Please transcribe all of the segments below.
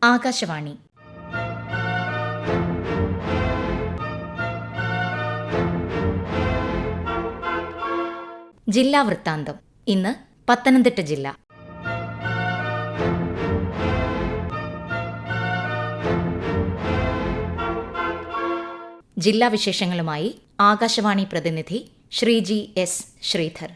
ആകാശവാണി. ജില്ലാ വൃത്താന്തം. ഇന്ന് പത്തനംതിട്ട ജില്ല. ജില്ലാ വിശേഷങ്ങളുമായി ആകാശവാണി പ്രതിനിധി ശ്രീജി എസ് ശ്രീധർ.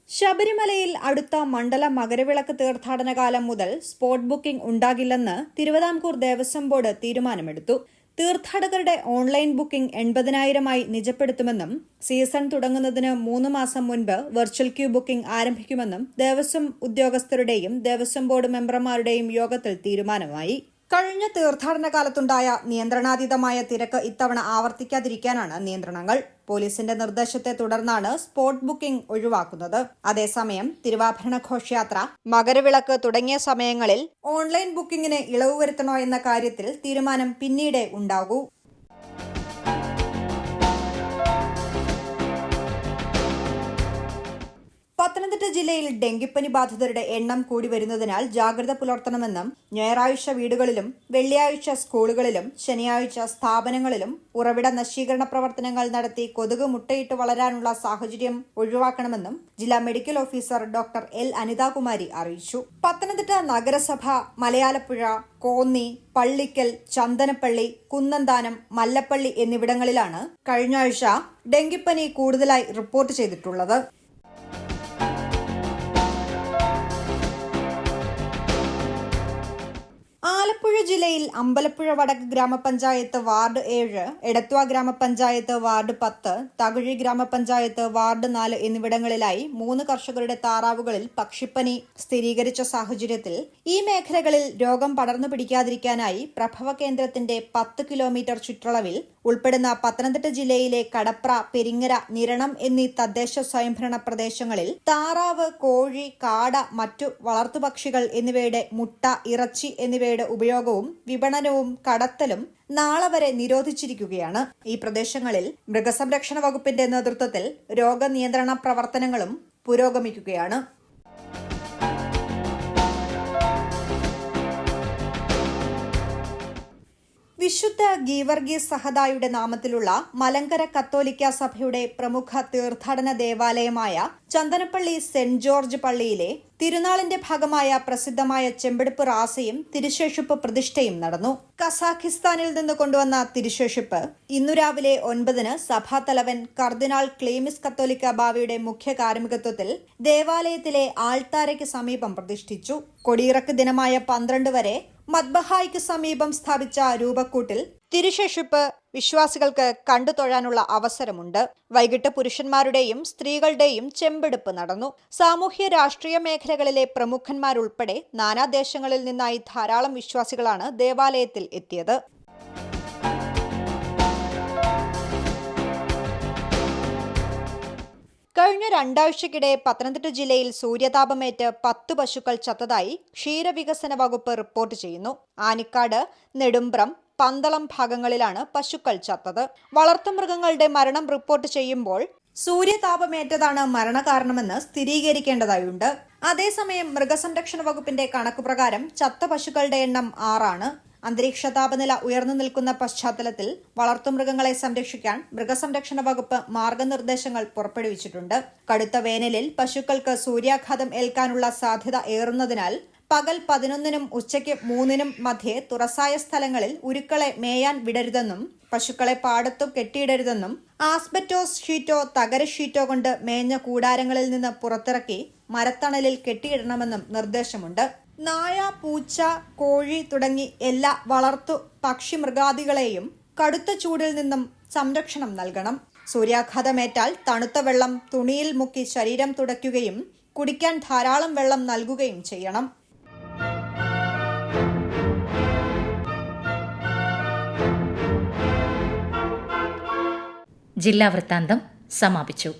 ശബരിമലയിൽ അടുത്ത മണ്ഡല മകരവിളക്ക് തീർത്ഥാടന കാലം മുതൽ സ്പോട്ട് ബുക്കിംഗ് ഉണ്ടാകില്ലെന്ന് തിരുവിതാംകൂർ ദേവസ്വം ബോർഡ് തീരുമാനമെടുത്തു. തീർത്ഥാടകരുടെ ഓൺലൈൻ ബുക്കിംഗ് 80,000 നിജപ്പെടുത്തുമെന്നും സീസൺ തുടങ്ങുന്നതിന് 3 മാസം മുൻപ് വെർച്വൽ ക്യൂ ബുക്കിംഗ് ആരംഭിക്കുമെന്നും ദേവസ്വം ഉദ്യോഗസ്ഥരുടെയും ദേവസ്വം ബോർഡ് മെമ്പർമാരുടെയും യോഗത്തിൽ തീരുമാനമായി. കഴിഞ്ഞ തീർത്ഥാടന കാലത്തുണ്ടായ നിയന്ത്രണാതീതമായ തിരക്ക് ഇത്തവണ ആവർത്തിക്കാതിരിക്കാനാണ് നിയന്ത്രണങ്ങൾ. പോലീസിന്റെ നിർദ്ദേശത്തെ തുടർന്നാണ് സ്പോട്ട് ബുക്കിംഗ് ഒഴിവാക്കുന്നത്. അതേസമയം തിരുവാഭരണ ഘോഷയാത്ര, മകരവിളക്ക് തുടങ്ങിയ സമയങ്ങളിൽ ഓൺലൈൻ ബുക്കിംഗിന് ഇളവ് വരുത്തണോ എന്ന കാര്യത്തിൽ തീരുമാനം പിന്നീടേ ഉണ്ടാകൂ. പത്തനംതിട്ട ജില്ലയിൽ ഡെങ്കിപ്പനി ബാധിതരുടെ എണ്ണം കൂടി വരുന്നതിനാൽ ജാഗ്രത പുലർത്തണമെന്നും ഞായറാഴ്ച വീടുകളിലും വെള്ളിയാഴ്ച സ്കൂളുകളിലും ശനിയാഴ്ച സ്ഥാപനങ്ങളിലും ഉറവിട നശീകരണ പ്രവർത്തനങ്ങൾ നടത്തി കൊതുക് മുട്ടയിട്ട് വളരാനുള്ള സാഹചര്യം ഒഴിവാക്കണമെന്നും ജില്ലാ medical officer doctor L Anitha Kumari അറിയിച്ചു. പത്തനംതിട്ട നഗരസഭ മലയാലപ്പുഴ, കോന്നി, പള്ളിക്കൽ, ചന്ദനപ്പള്ളി, കുന്നന്താനം, മല്ലപ്പള്ളി എന്നിവിടങ്ങളിലാണ് കഴിഞ്ഞ ആഴ്ച ഡെങ്കിപ്പനി കൂടുതലായി റിപ്പോർട്ട് ചെയ്തിട്ടുള്ളത്. ആലപ്പുഴ ജില്ലയിൽ അമ്പലപ്പുഴ വടക്ക് ഗ്രാമപഞ്ചായത്ത് വാർഡ് 7, എടത്വ ഗ്രാമപഞ്ചായത്ത് വാർഡ് 10, തകഴി ഗ്രാമപഞ്ചായത്ത് വാർഡ് 4 എന്നിവിടങ്ങളിലായി 3 കർഷകരുടെ താറാവുകളിൽ പക്ഷിപ്പനി സ്ഥിരീകരിച്ച സാഹചര്യത്തിൽ ഈ മേഖലകളിൽ രോഗം പടർന്നു പിടിക്കാതിരിക്കാനായി പ്രഭവ കേന്ദ്രത്തിന്റെ 10 കിലോമീറ്റർ ചുറ്റളവിൽ ഉൾപ്പെടുന്ന പത്തനംതിട്ട ജില്ലയിലെ കടപ്ര, പെരിങ്ങര, നിരണം എന്നീ തദ്ദേശ സ്വയംഭരണ പ്രദേശങ്ങളിൽ താറാവ്, കോഴി, കാട, മറ്റു വളർത്തുപക്ഷികൾ എന്നിവയുടെ മുട്ട, ഇറച്ചി എന്നിവയുടെ ഉപയോഗവും വിപണനവും കടത്തലും നാളെ വരെ നിരോധിച്ചിരിക്കുകയാണ്. ഈ പ്രദേശങ്ങളിൽ മൃഗസംരക്ഷണ വകുപ്പിന്റെ നേതൃത്വത്തിൽ രോഗനിയന്ത്രണ പ്രവർത്തനങ്ങളും പുരോഗമിക്കുകയാണ്. വിശുദ്ധ ഗീവർഗീസ് സഹദായുടെ നാമത്തിലുള്ള മലങ്കര കത്തോലിക്ക സഭയുടെ പ്രമുഖ തീർത്ഥാടന ദേവാലയമായ ചന്ദനപ്പള്ളി സെന്റ് ജോർജ് പള്ളിയിലെ തിരുനാളിന്റെ ഭാഗമായ പ്രസിദ്ധമായ ചെമ്പെടുപ്പ് റാസയും തിരുശേഷിപ്പ് പ്രതിഷ്ഠയും നടന്നു. കസാഖിസ്ഥാനിൽ നിന്ന് കൊണ്ടുവന്ന തിരുശേഷിപ്പ് ഇന്നു രാവിലെ 9 സഭാതലവൻ കർദിനാൾ ക്ലീമിസ് കത്തോലിക്ക ബാവയുടെ മുഖ്യ കാർമ്മികത്വത്തിൽ ദേവാലയത്തിലെ ആൾത്താരയ്ക്ക് സമീപം പ്രതിഷ്ഠിച്ചു. കൊടിയിറക്ക് ദിനമായ 12 വരെ മദ്ബഹായ്ക്ക് സമീപം സ്ഥാപിച്ച രൂപക്കൂട്ടിൽ തിരുശേഷിപ്പ് വിശ്വാസികൾക്ക് കണ്ടു തൊഴാനുള്ള അവസരമുണ്ട്. വൈകിട്ട് പുരുഷന്മാരുടെയും സ്ത്രീകളുടെയും ചെമ്പെടുപ്പ് നടന്നു. സാമൂഹ്യ രാഷ്ട്രീയ മേഖലകളിലെ പ്രമുഖന്മാരുൾപ്പെടെ നാനാദേശങ്ങളിൽ നിന്നായി ധാരാളം വിശ്വാസികളാണ് ദേവാലയത്തിൽ എത്തിയത്. കഴിഞ്ഞ 2 ആഴ്ചക്കിടെ പത്തനംതിട്ട ജില്ലയിൽ സൂര്യതാപമേറ്റ് 10 പശുക്കൾ ചത്തതായി ക്ഷീരവികസന വകുപ്പ് റിപ്പോർട്ട് ചെയ്യുന്നു. ആനിക്കാട്, നെടുമ്പ്രം, പന്തളം ഭാഗങ്ങളിലാണ് പശുക്കൾ ചത്തത്. വളർത്തുമൃഗങ്ങളുടെ മരണം റിപ്പോർട്ട് ചെയ്യുമ്പോൾ സൂര്യതാപമേറ്റതാണ് മരണകാരണമെന്ന് സ്ഥിരീകരിക്കേണ്ടതായുണ്ട്. അതേസമയം മൃഗസംരക്ഷണ വകുപ്പിന്റെ കണക്കുപ്രകാരം ചത്ത പശുക്കളുടെ എണ്ണം 6 ആണ്. അന്തരീക്ഷ താപനില ഉയർന്നു നിൽക്കുന്ന പശ്ചാത്തലത്തിൽ വളർത്തുമൃഗങ്ങളെ സംരക്ഷിക്കാൻ മൃഗസംരക്ഷണ വകുപ്പ് മാർഗനിർദ്ദേശങ്ങൾ പുറപ്പെടുവിച്ചിട്ടുണ്ട്. കടുത്ത വേനലിൽ പശുക്കൾക്ക് സൂര്യാഘാതം ഏൽക്കാനുള്ള സാധ്യത ഏറുന്നതിനാൽ പകൽ 11-നും ഉച്ചയ്ക്ക് 3-നും മധ്യേ തുറസായ സ്ഥലങ്ങളിൽ ഉരുക്കളെ മേയാൻ വിടരുതെന്നും പശുക്കളെ പാടത്തു കെട്ടിയിടരുതെന്നും ആസ്ബറ്റോസ് ഷീറ്റോ തകര ഷീറ്റോ കൊണ്ട് മേഞ്ഞ കൂടാരങ്ങളിൽ നിന്ന് പുറത്തിറക്കി മരത്തണലിൽ കെട്ടിയിടണമെന്നും നിർദ്ദേശമുണ്ട്. നായ, പൂച്ച, കോഴി തുടങ്ങി എല്ലാ വളർത്തു പക്ഷി മൃഗാദികളെയും കടുത്ത ചൂടിൽ നിന്നും സംരക്ഷണം നൽകണം. സൂര്യാഘാതമേറ്റാൽ തണുത്ത വെള്ളം തുണിയിൽ മുക്കി ശരീരം തുടയ്ക്കുകയും കുടിക്കാൻ ധാരാളം വെള്ളം നൽകുകയും ചെയ്യണം. ജില്ലാ വൃത്താന്തം സമാപിച്ചു.